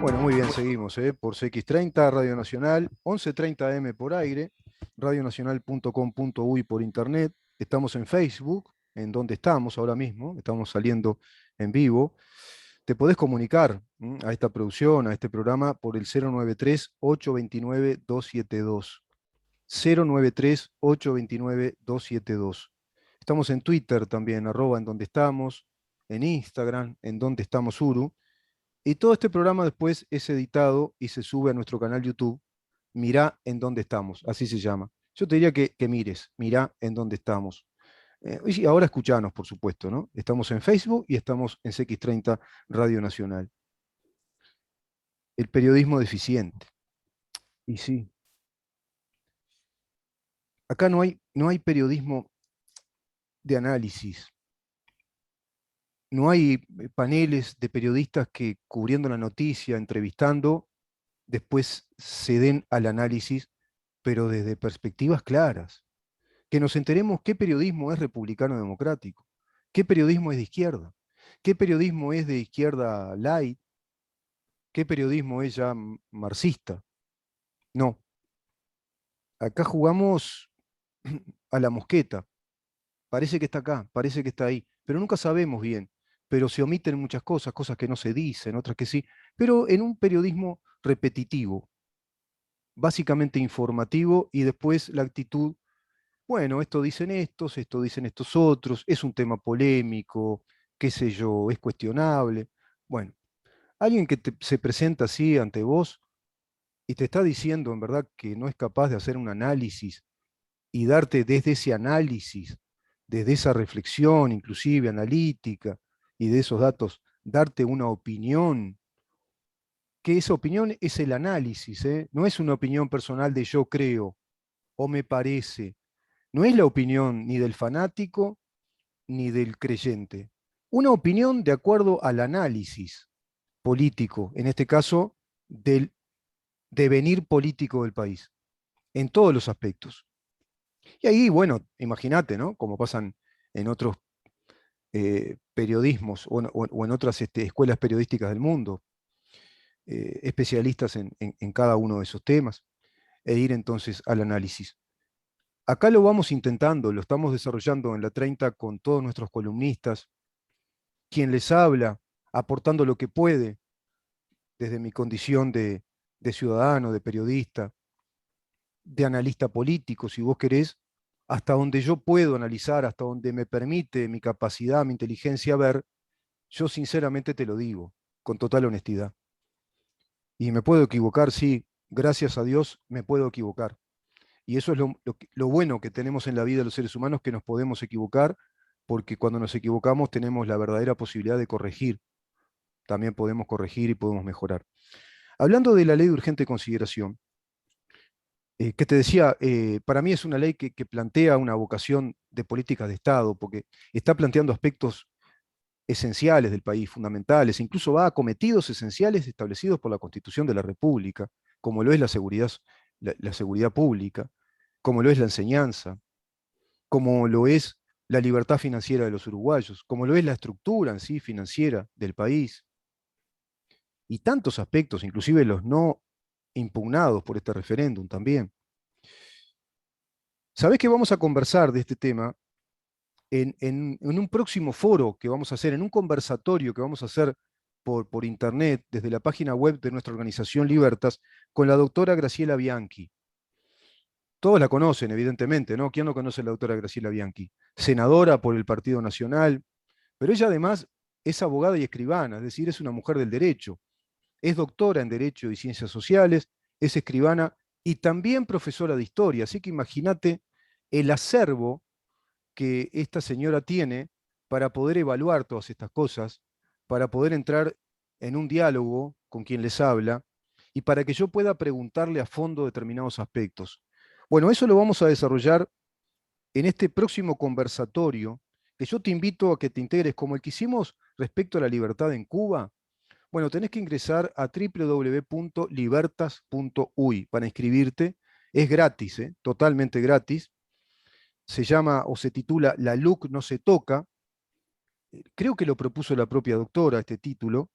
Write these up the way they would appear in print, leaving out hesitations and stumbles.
Bueno, muy bien, seguimos, por CX30, Radio Nacional, 11:30 AM por aire, radionacional.com.uy por internet. Estamos en Facebook, en donde estamos ahora mismo, estamos saliendo en vivo. Te podés comunicar a esta producción, a este programa, por el 093-829-272. 093-829-272. Estamos en Twitter también, @ en donde estamos, en Instagram, en donde estamos Uru. Y todo este programa después es editado y se sube a nuestro canal YouTube. Mirá en dónde estamos, así se llama. Yo te diría que mires, mirá en dónde estamos. Y ahora escuchanos, por supuesto, ¿no? Estamos en Facebook y estamos en CX30 Radio Nacional. El periodismo deficiente. Y sí, acá no hay periodismo de análisis. No hay paneles de periodistas que cubriendo la noticia, entrevistando, después se den al análisis, pero desde perspectivas claras. Que nos enteremos qué periodismo es republicano democrático, qué periodismo es de izquierda, qué periodismo es de izquierda light, qué periodismo es ya marxista. No, acá jugamos a la mosqueta. Parece que está acá, parece que está ahí, pero nunca sabemos bien. Pero se omiten muchas cosas, cosas que no se dicen, otras que sí, pero en un periodismo repetitivo, básicamente informativo, y después la actitud, bueno, esto dicen estos otros, es un tema polémico, qué sé yo, es cuestionable. Bueno, alguien que se presenta así ante vos y te está diciendo en verdad que no es capaz de hacer un análisis y darte desde ese análisis, desde esa reflexión, inclusive analítica, y de esos datos, darte una opinión, que esa opinión es el análisis, ¿eh? No es una opinión personal de yo creo o me parece, no es la opinión ni del fanático ni del creyente. Una opinión de acuerdo al análisis político, en este caso del devenir político del país, en todos los aspectos. Y ahí, bueno, imagínate, ¿no? Como pasan en otros periodismos o en otras escuelas periodísticas del mundo, especialistas en cada uno de esos temas, e ir entonces al análisis. Acá lo vamos intentando, lo estamos desarrollando en la 30 con todos nuestros columnistas, quien les habla, aportando lo que puede desde mi condición de ciudadano, de periodista, de analista político, si vos querés, hasta donde yo puedo analizar, hasta donde me permite mi capacidad, mi inteligencia ver, yo sinceramente te lo digo, con total honestidad. Y me puedo equivocar, sí, gracias a Dios me puedo equivocar. Y eso es lo bueno que tenemos en la vida de los seres humanos, que nos podemos equivocar, porque cuando nos equivocamos tenemos la verdadera posibilidad de corregir. También podemos corregir y podemos mejorar. Hablando de la ley de urgente consideración, que te decía, para mí es una ley que plantea una vocación de políticas de Estado, porque está planteando aspectos esenciales del país, fundamentales, incluso va a cometidos esenciales establecidos por la Constitución de la República, como lo es la seguridad pública, como lo es la enseñanza, como lo es la libertad financiera de los uruguayos, como lo es la estructura en sí financiera del país, y tantos aspectos, inclusive los no impugnados por este referéndum también. ¿Sabés que vamos a conversar de este tema en un próximo foro que vamos a hacer, en un conversatorio que vamos a hacer por internet, desde la página web de nuestra organización Libertas, con la doctora Graciela Bianchi? Todos la conocen, evidentemente, ¿no? ¿Quién no conoce a la doctora Graciela Bianchi? Senadora por el Partido Nacional, pero ella además es abogada y escribana, es decir, es una mujer del derecho. Es doctora en Derecho y Ciencias Sociales, es escribana y también profesora de historia. Así que imagínate el acervo que esta señora tiene para poder evaluar todas estas cosas, para poder entrar en un diálogo con quien les habla y para que yo pueda preguntarle a fondo determinados aspectos. Bueno, eso lo vamos a desarrollar en este próximo conversatorio, que yo te invito a que te integres como el que hicimos respecto a la libertad en Cuba. Bueno, tenés que ingresar a www.libertas.uy para inscribirte. Es gratis, totalmente gratis. Se llama o se titula La LUC no se toca. Creo que lo propuso la propia doctora este título.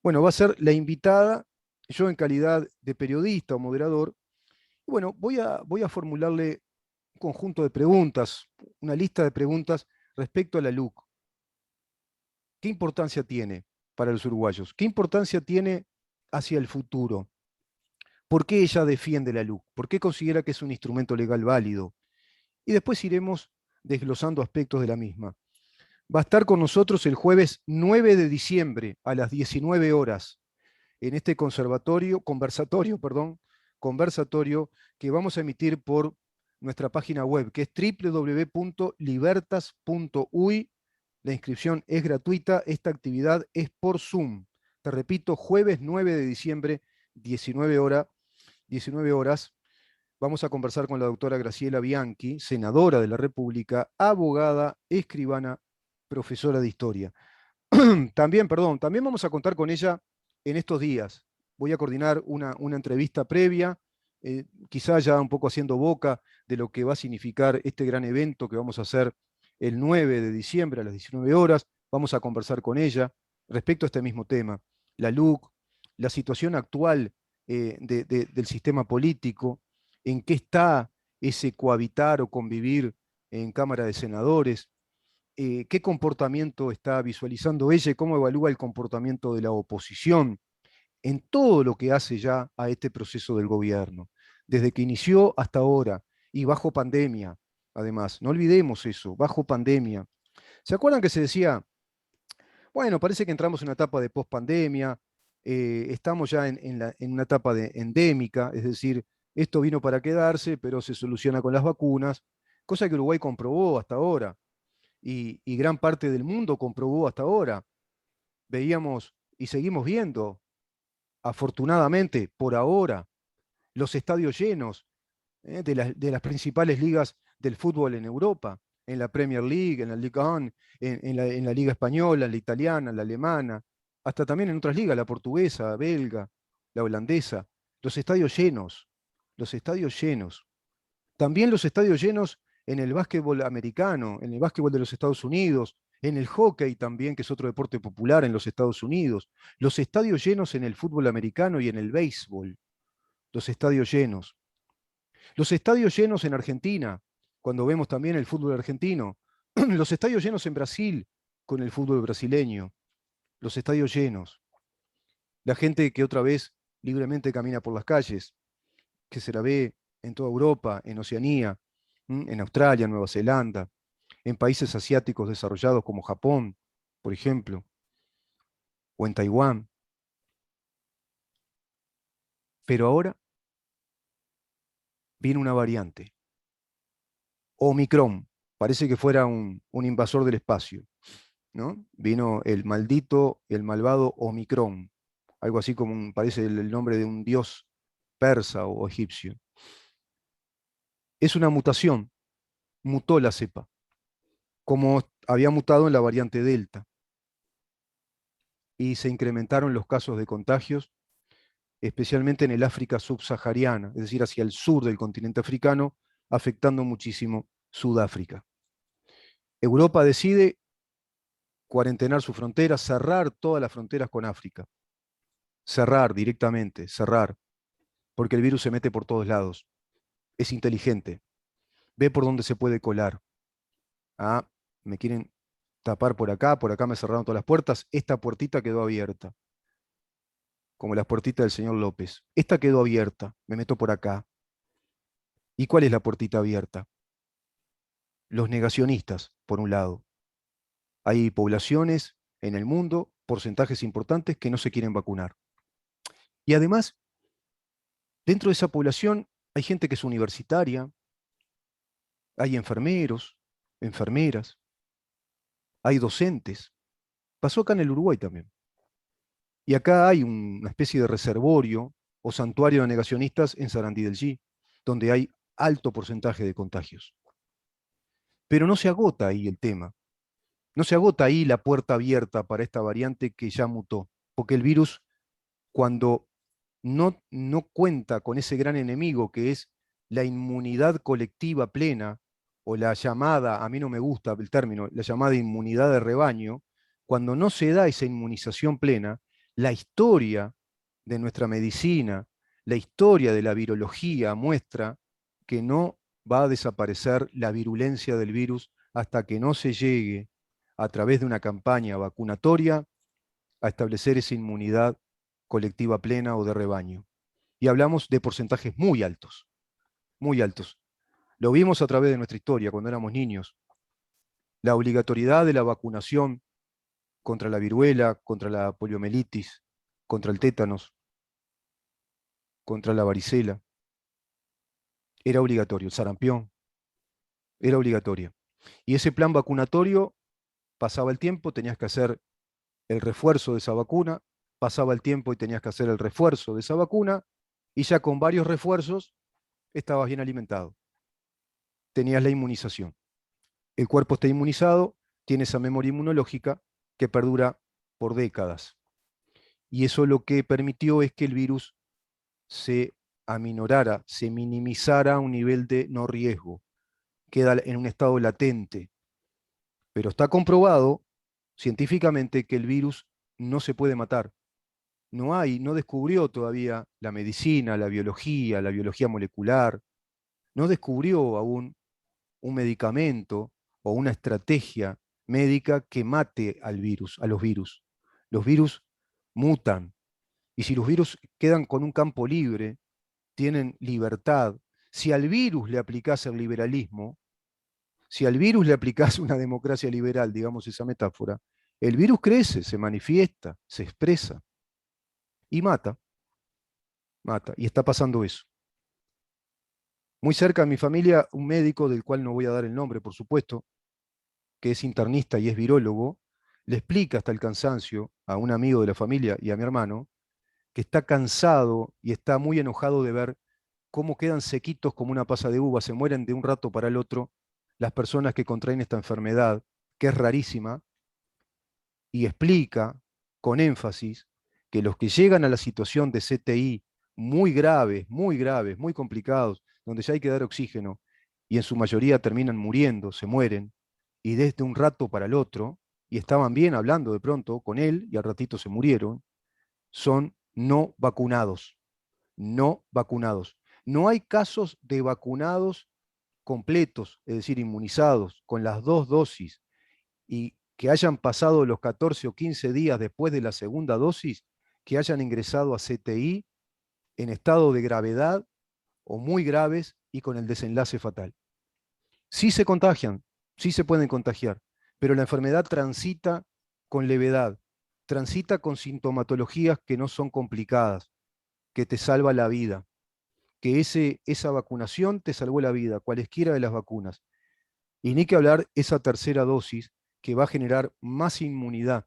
Bueno, va a ser la invitada yo en calidad de periodista o moderador, bueno, voy a formularle un conjunto de preguntas, una lista de preguntas respecto a la LUC. ¿Qué importancia tiene para los uruguayos? ¿Qué importancia tiene hacia el futuro? ¿Por qué ella defiende la LUC? ¿Por qué considera que es un instrumento legal válido? Y después iremos desglosando aspectos de la misma. Va a estar con nosotros el jueves 9 de diciembre a las 19 horas en este conversatorio que vamos a emitir por nuestra página web, que es www.libertas.uy. La inscripción es gratuita, esta actividad es por Zoom. Te repito, jueves 9 de diciembre, 19 horas, vamos a conversar con la doctora Graciela Bianchi, senadora de la República, abogada, escribana, profesora de historia. También vamos a contar con ella en estos días. Voy a coordinar una entrevista previa, quizá ya un poco haciendo boca de lo que va a significar este gran evento que vamos a hacer el 9 de diciembre a las 19 horas. Vamos a conversar con ella respecto a este mismo tema, la LUC, la situación actual del sistema político, en qué está ese cohabitar o convivir en Cámara de Senadores, qué comportamiento está visualizando ella y cómo evalúa el comportamiento de la oposición en todo lo que hace ya a este proceso del gobierno, desde que inició hasta ahora y bajo pandemia, además. No olvidemos eso, bajo pandemia. ¿Se acuerdan que se decía, bueno, parece que entramos en una etapa de pospandemia, estamos ya en una etapa de endémica, es decir, esto vino para quedarse, pero se soluciona con las vacunas, cosa que Uruguay comprobó hasta ahora y gran parte del mundo comprobó hasta ahora. Veíamos y seguimos viendo, afortunadamente, por ahora, los estadios llenos de las principales ligas del fútbol en Europa, en la Premier League, en la Ligue 1, en la Liga Española, en la italiana, en la alemana, hasta también en otras ligas, la portuguesa, belga, la holandesa, los estadios llenos, los estadios llenos. También los estadios llenos en el básquetbol americano, en el básquetbol de los Estados Unidos, en el hockey también, que es otro deporte popular en los Estados Unidos, los estadios llenos en el fútbol americano y en el béisbol, los estadios llenos. Los estadios llenos en Argentina, cuando vemos también el fútbol argentino, los estadios llenos en Brasil con el fútbol brasileño, los estadios llenos. La gente que otra vez libremente camina por las calles, que se la ve en toda Europa, en Oceanía, en Australia, en Nueva Zelanda, en países asiáticos desarrollados como Japón, por ejemplo, o en Taiwán. Pero ahora viene una variante, Omicron, parece que fuera un invasor del espacio, ¿no? Vino el maldito, el malvado Omicron, algo así como parece el nombre de un dios persa o egipcio. Es una mutación, mutó la cepa, como había mutado en la variante Delta, y se incrementaron los casos de contagios, especialmente en el África subsahariana, es decir, hacia el sur del continente africano, afectando muchísimo Sudáfrica. Europa decide cuarentenar su frontera, cerrar todas las fronteras con África, cerrar directamente, cerrar, porque el virus se mete por todos lados, es inteligente, ve por dónde se puede colar. Ah, me quieren tapar por acá me cerraron todas las puertas, esta puertita quedó abierta, como las puertitas del señor López. Esta quedó abierta, me meto por acá. ¿Y cuál es la puertita abierta? Los negacionistas, por un lado. Hay poblaciones en el mundo, porcentajes importantes, que no se quieren vacunar. Y además, dentro de esa población hay gente que es universitaria, hay enfermeros, enfermeras, hay docentes. Pasó acá en el Uruguay también. Y acá hay una especie de reservorio o santuario de negacionistas en Sarandí del G, donde hay alto porcentaje de contagios. Pero no se agota ahí el tema. No se agota ahí la puerta abierta para esta variante que ya mutó, porque el virus, cuando no cuenta con ese gran enemigo que es la inmunidad colectiva plena, o la llamada, a mí no me gusta el término, la llamada inmunidad de rebaño, cuando no se da esa inmunización plena, la historia de nuestra medicina, la historia de la virología muestra que no va a desaparecer la virulencia del virus hasta que no se llegue a través de una campaña vacunatoria a establecer esa inmunidad colectiva plena o de rebaño. Y hablamos de porcentajes muy altos, muy altos. Lo vimos a través de nuestra historia cuando éramos niños. La obligatoriedad de la vacunación contra la viruela, contra la poliomielitis, contra el tétanos, contra la varicela, era obligatorio. El sarampión era obligatorio. Y ese plan vacunatorio, pasaba el tiempo, tenías que hacer el refuerzo de esa vacuna, pasaba el tiempo y tenías que hacer el refuerzo de esa vacuna, y ya con varios refuerzos estabas bien alimentado. Tenías la inmunización. El cuerpo está inmunizado, tiene esa memoria inmunológica que perdura por décadas. Y eso lo que permitió es que el virus se aminorara, se minimizara a un nivel de no riesgo, queda en un estado latente. Pero está comprobado científicamente que el virus no se puede matar. No descubrió todavía la medicina, la biología molecular, no descubrió aún un medicamento o una estrategia médica que mate al virus, a los virus. Los virus mutan, y si los virus quedan con un campo libre, tienen libertad. Si al virus le aplicás el liberalismo, si al virus le aplicás una democracia liberal, digamos esa metáfora, el virus crece, se manifiesta, se expresa y mata, mata. Y está pasando eso. Muy cerca de mi familia, un médico, del cual no voy a dar el nombre, por supuesto, que es internista y es virólogo, le explica hasta el cansancio a un amigo de la familia y a mi hermano, que está cansado y está muy enojado de ver cómo quedan sequitos como una pasa de uva, se mueren de un rato para el otro las personas que contraen esta enfermedad, que es rarísima, y explica con énfasis que los que llegan a la situación de CTI muy graves, muy complicados, donde ya hay que dar oxígeno, y en su mayoría terminan muriendo, se mueren, y desde un rato para el otro, y estaban bien hablando de pronto con él, y al ratito se murieron, son no vacunados, no vacunados. No hay casos de vacunados completos, es decir, inmunizados con las dos dosis, y que hayan pasado los 14 o 15 días después de la segunda dosis, que hayan ingresado a CTI en estado de gravedad o muy graves y con el desenlace fatal. Sí se contagian, sí se pueden contagiar, pero la enfermedad transita con levedad, transita con sintomatologías que no son complicadas, que te salva la vida, que esa vacunación te salvó la vida, cualesquiera de las vacunas. Y ni que hablar esa tercera dosis que va a generar más inmunidad,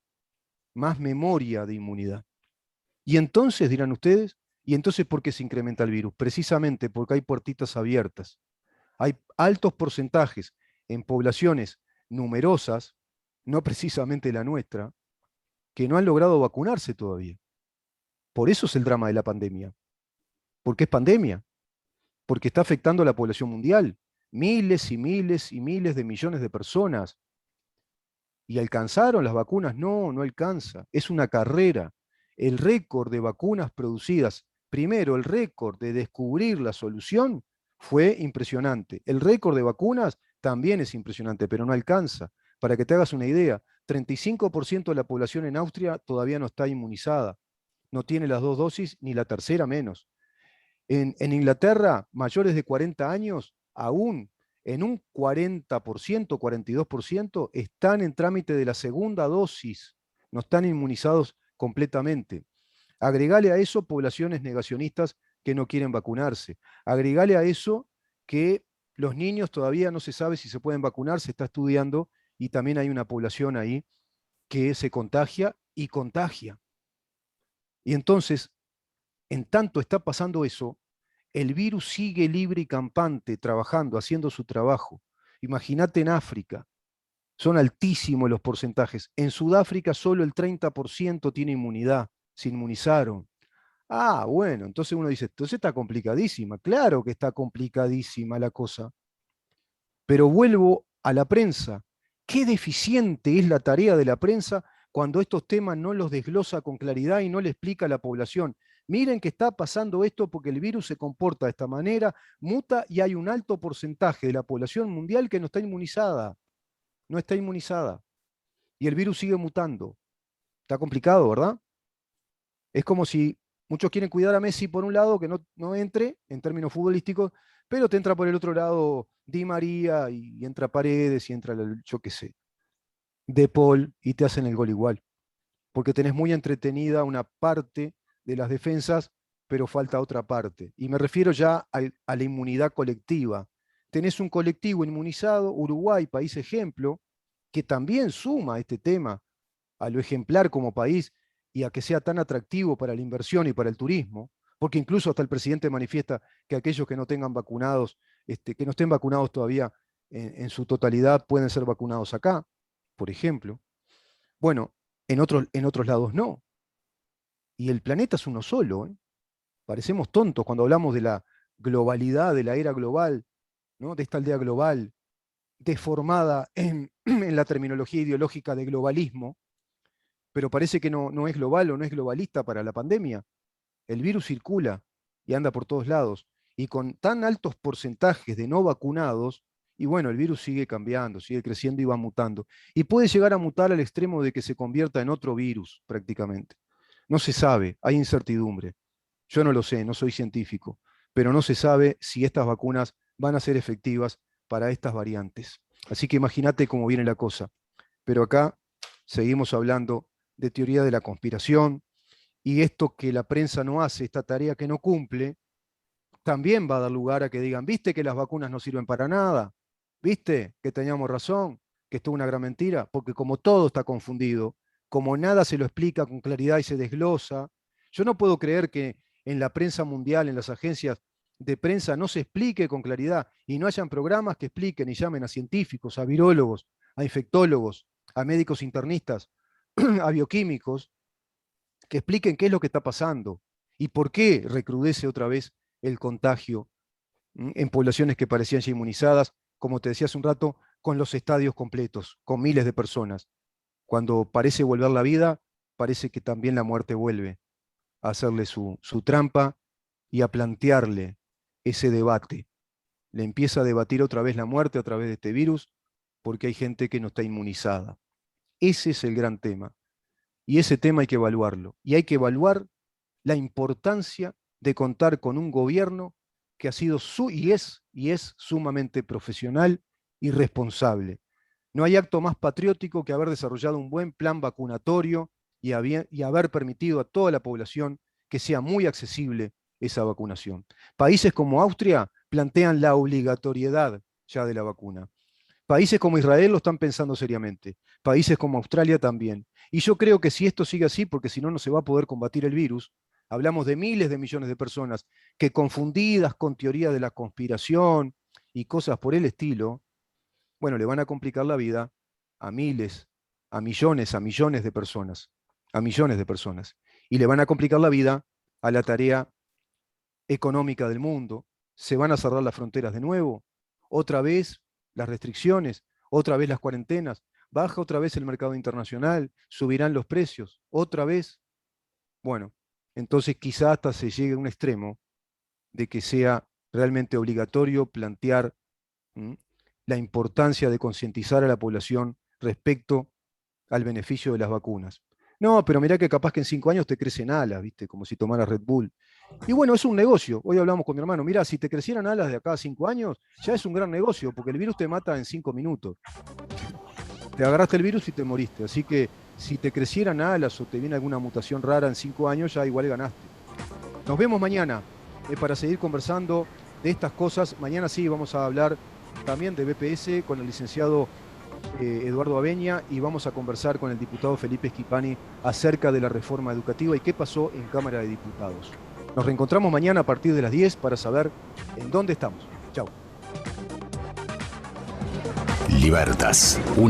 más memoria de inmunidad. Y entonces, dirán ustedes, ¿y entonces por qué se incrementa el virus? Precisamente porque hay puertitas abiertas. Hay altos porcentajes en poblaciones numerosas, no precisamente la nuestra, que no han logrado vacunarse todavía. Por eso es el drama de la pandemia. Porque es pandemia, porque está afectando a la población mundial. Miles y miles y miles de millones de personas. ¿Y alcanzaron las vacunas? No, no alcanza. Es una carrera. El récord de vacunas producidas, primero el récord de descubrir la solución fue impresionante. El récord de vacunas también es impresionante, pero no alcanza. Para que te hagas una idea, 35% de la población en Austria todavía no está inmunizada. No tiene las dos dosis ni la tercera menos. En Inglaterra, mayores de 40 años, aún en un 40%, 42%, están en trámite de la segunda dosis, no están inmunizados completamente. Agregale a eso poblaciones negacionistas que no quieren vacunarse. Agregale a eso que los niños todavía no se sabe si se pueden vacunar, se está estudiando, y también hay una población ahí que se contagia y contagia. Y entonces, en tanto está pasando eso, el virus sigue libre y campante, trabajando, haciendo su trabajo. Imagínate en África, son altísimos los porcentajes. En Sudáfrica solo el 30% tiene inmunidad, se inmunizaron. Ah, bueno, entonces uno dice, entonces está complicadísima. Claro que está complicadísima la cosa. Pero vuelvo a la prensa. Qué deficiente es la tarea de la prensa cuando estos temas no los desglosa con claridad y no le explica a la población. miren que está pasando esto porque el virus se comporta de esta manera, muta y hay un alto porcentaje de la población mundial que no está inmunizada, no está inmunizada. Y el virus sigue mutando. Está complicado, ¿verdad? Es como si muchos quieren cuidar a Messi por un lado, que no entre en términos futbolísticos, pero te entra por el otro lado Di María y entra Paredes y entra, yo qué sé, De Paul y te hacen el gol igual. Porque tenés muy entretenida una parte de las defensas, pero falta otra parte. Y me refiero ya a la inmunidad colectiva. Tenés un colectivo inmunizado, Uruguay, país ejemplo, que también suma este tema a lo ejemplar como país y a que sea tan atractivo para la inversión y para el turismo, porque incluso hasta el presidente manifiesta que aquellos que no tengan vacunados, que no estén vacunados todavía en su totalidad, pueden ser vacunados acá, por ejemplo. Bueno, en otros lados no. Y el planeta es uno solo, ¿eh? Parecemos tontos cuando hablamos de la globalidad, de la era global, ¿no? De esta aldea global, deformada en la terminología ideológica de globalismo, pero parece que no es global o no es globalista para la pandemia. El virus circula y anda por todos lados. Y con tan altos porcentajes de no vacunados, y bueno, el virus sigue cambiando, sigue creciendo y va mutando. Y puede llegar a mutar al extremo de que se convierta en otro virus prácticamente. No se sabe, hay incertidumbre. Yo no lo sé, no soy científico, pero no se sabe si estas vacunas van a ser efectivas para estas variantes. Así que imagínate cómo viene la cosa. Pero acá seguimos hablando de teoría de la conspiración, y esto que la prensa no hace, esta tarea que no cumple, también va a dar lugar a que digan, ¿viste que las vacunas no sirven para nada? ¿Viste que teníamos razón? Que esto es una gran mentira, porque como todo está confundido, como nada se lo explica con claridad y se desglosa, yo no puedo creer que en la prensa mundial, en las agencias de prensa, no se explique con claridad y no hayan programas que expliquen y llamen a científicos, a virólogos, a infectólogos, a médicos internistas, a bioquímicos, que expliquen qué es lo que está pasando y por qué recrudece otra vez el contagio en poblaciones que parecían ya inmunizadas, como te decía hace un rato, con los estadios completos, con miles de personas. Cuando parece volver la vida, parece que también la muerte vuelve a hacerle su trampa y a plantearle ese debate. Le empieza a debatir otra vez la muerte a través de este virus porque hay gente que no está inmunizada. Ese es el gran tema. Y ese tema hay que evaluarlo. Y hay que evaluar la importancia de contar con un gobierno que ha sido y es sumamente profesional y responsable. No hay acto más patriótico que haber desarrollado un buen plan vacunatorio y haber permitido a toda la población que sea muy accesible esa vacunación. Países como Austria plantean la obligatoriedad ya de la vacuna. Países como Israel lo están pensando seriamente. Países como Australia también. Y yo creo que si esto sigue así, porque si no, no se va a poder combatir el virus, hablamos de miles de millones de personas que confundidas con teoría de la conspiración y cosas por el estilo, bueno, le van a complicar la vida a miles, a millones de personas, a millones de personas. Y le van a complicar la vida a la tarea económica del mundo. Se van a cerrar las fronteras de nuevo. Otra vez las restricciones, otra vez las cuarentenas, baja otra vez el mercado internacional, subirán los precios, otra vez. Bueno, entonces quizá hasta se llegue a un extremo de que sea realmente obligatorio plantear la importancia de concientizar a la población respecto al beneficio de las vacunas. No, pero mirá que capaz que en 5 años te crecen alas, ¿viste? Como si tomaras Red Bull. Y bueno, es un negocio. Hoy hablamos con mi hermano, mirá, si te crecieran alas de acá a 5 años, ya es un gran negocio, porque el virus te mata en 5 minutos. Te agarraste el virus y te moriste. Así que si te crecieran alas o te viene alguna mutación rara en 5 años, ya igual ganaste. Nos vemos mañana para seguir conversando de estas cosas. Mañana sí vamos a hablar también de BPS con el licenciado Eduardo Abeña, y vamos a conversar con el diputado Felipe Schipani acerca de la reforma educativa y qué pasó en Cámara de Diputados. Nos reencontramos mañana a partir de las 10 para saber en dónde estamos. Chau. Libertas.